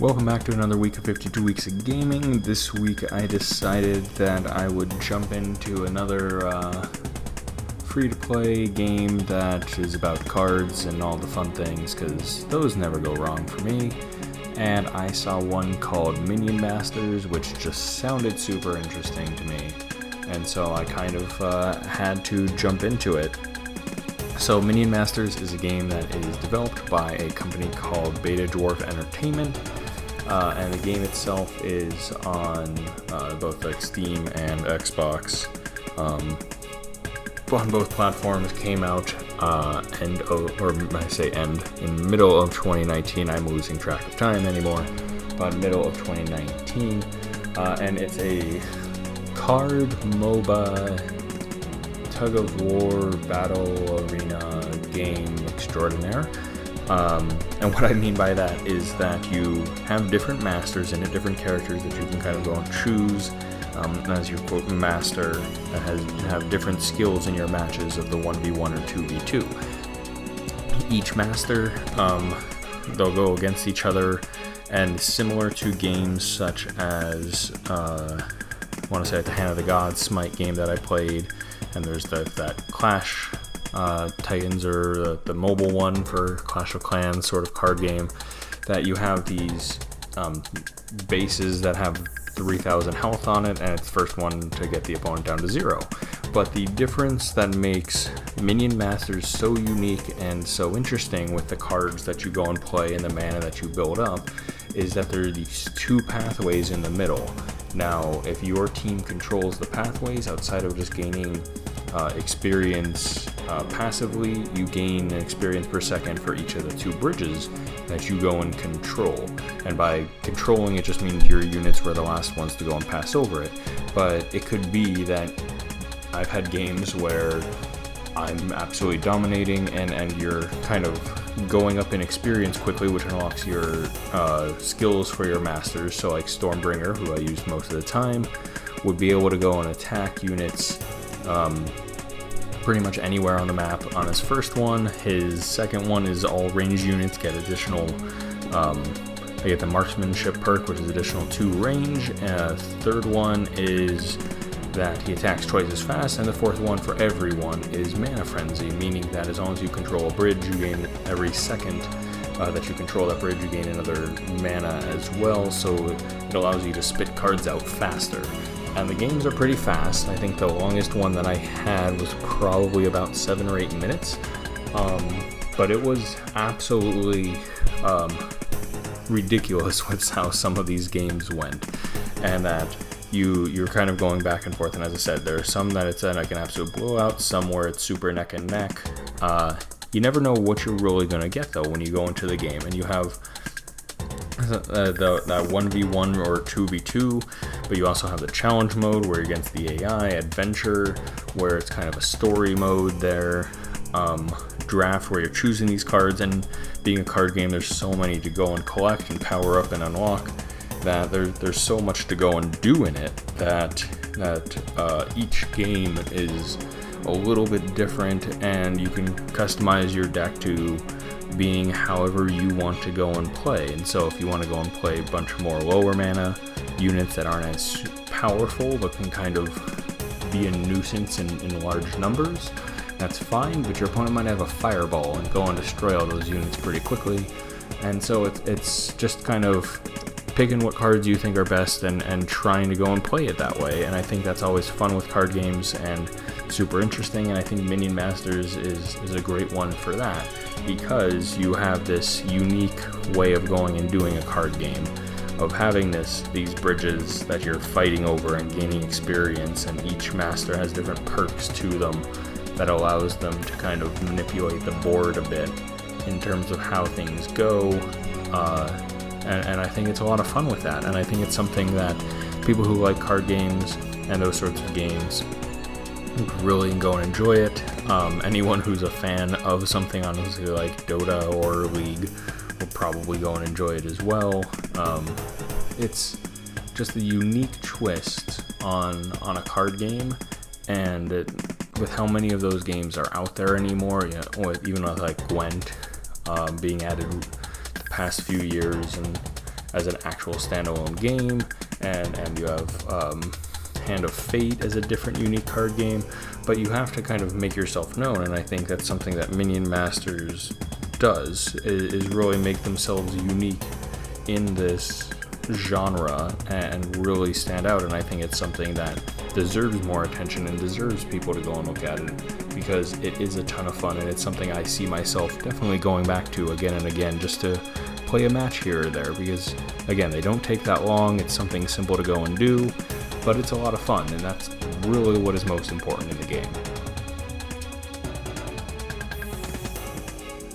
Welcome back to another week of 52 Weeks of Gaming. This week I decided that I would jump into another free-to-play game that is about cards and all the fun things, because those never go wrong for me. And I saw one called Minion Masters, which just sounded super interesting to me. And so I kind of had to jump into it. So Minion Masters is a game that is developed by a company called Beta Dwarf Entertainment. And the game itself is on both like Steam and Xbox. On both platforms, came out in middle of 2019. I'm losing track of time anymore. But middle of 2019, and it's a card MOBA tug of war battle arena game extraordinaire. And what I mean by that is that you have different masters and different characters that you can kind of go and choose as your quote master that have different skills in your matches of the 1v1 or 2v2. Each master, they'll go against each other, and similar to games such as I want to say the Hand of the Gods Smite game that I played, and there's that Clash Titans, or the mobile one for Clash of Clans sort of card game, that you have these bases that have 3,000 health on it, and it's the first one to get the opponent down to 0. But the difference that makes Minion Masters so unique and so interesting with the cards that you go and play and the mana that you build up is that there are these two pathways in the middle. Now, if your team controls the pathways outside of just gaining experience passively, you gain an experience per second for each of the two bridges that you go and control. And by controlling, it just means your units were the last ones to go and pass over it. But it could be that I've had games where I'm absolutely dominating and you're kind of going up in experience quickly, which unlocks your skills for your masters. So like Stormbringer, who I use most of the time, would be able to go and attack units pretty much anywhere on the map on his first one. His second one is all ranged units get additional, I get the marksmanship perk, which is additional 2 range, and third one is that he attacks twice as fast, and the fourth one for everyone is Mana Frenzy, meaning that as long as you control a bridge, you gain every second that you control that bridge, you gain another mana as well, so it allows you to spit cards out faster. And the games are pretty fast. I think the longest one that I had was probably about 7 or 8 minutes. But it was absolutely ridiculous with how some of these games went. And that you're kind of going back and forth. And as I said, there are some that it's like an absolute blowout, some where it's super neck and neck. You never know what you're really going to get, though, when you go into the game. And you have that 1v1 or 2v2, but you also have the challenge mode where you're against the AI, adventure where it's kind of a story mode there, draft where you're choosing these cards, and being a card game, there's so many to go and collect and power up and unlock that there's so much to go and do in it that each game is a little bit different, and you can customize your deck to being however you want to go and play. And so if you want to go and play a bunch more lower mana units that aren't as powerful but can kind of be a nuisance in large numbers, that's fine, but your opponent might have a fireball and go and destroy all those units pretty quickly. And so it's just kind of picking what cards you think are best and trying to go and play it that way. And I think that's always fun with card games and super interesting, and I think Minion Masters is a great one for that, because you have this unique way of going and doing a card game, of having these bridges that you're fighting over and gaining experience, and each master has different perks to them that allows them to kind of manipulate the board a bit in terms of how things go, and I think it's a lot of fun with that, and I think it's something that people who like card games and those sorts of games really go and enjoy it. Anyone who's a fan of something honestly like Dota or League will probably go and enjoy it as well. It's just a unique twist on a card game, and with how many of those games are out there anymore, even with like Gwent being added the past few years, and as an actual standalone game, and you have Hand of Fate as a different unique card game, but you have to kind of make yourself known, and I think that's something that Minion Masters does, is really make themselves unique in this genre and really stand out. And I think it's something that deserves more attention and deserves people to go and look at it, because it is a ton of fun, and it's something I see myself definitely going back to again and again, just to play a match here or there, because again, they don't take that long. It's something simple to go and do, but it's a lot of fun, and that's really what is most important in the game.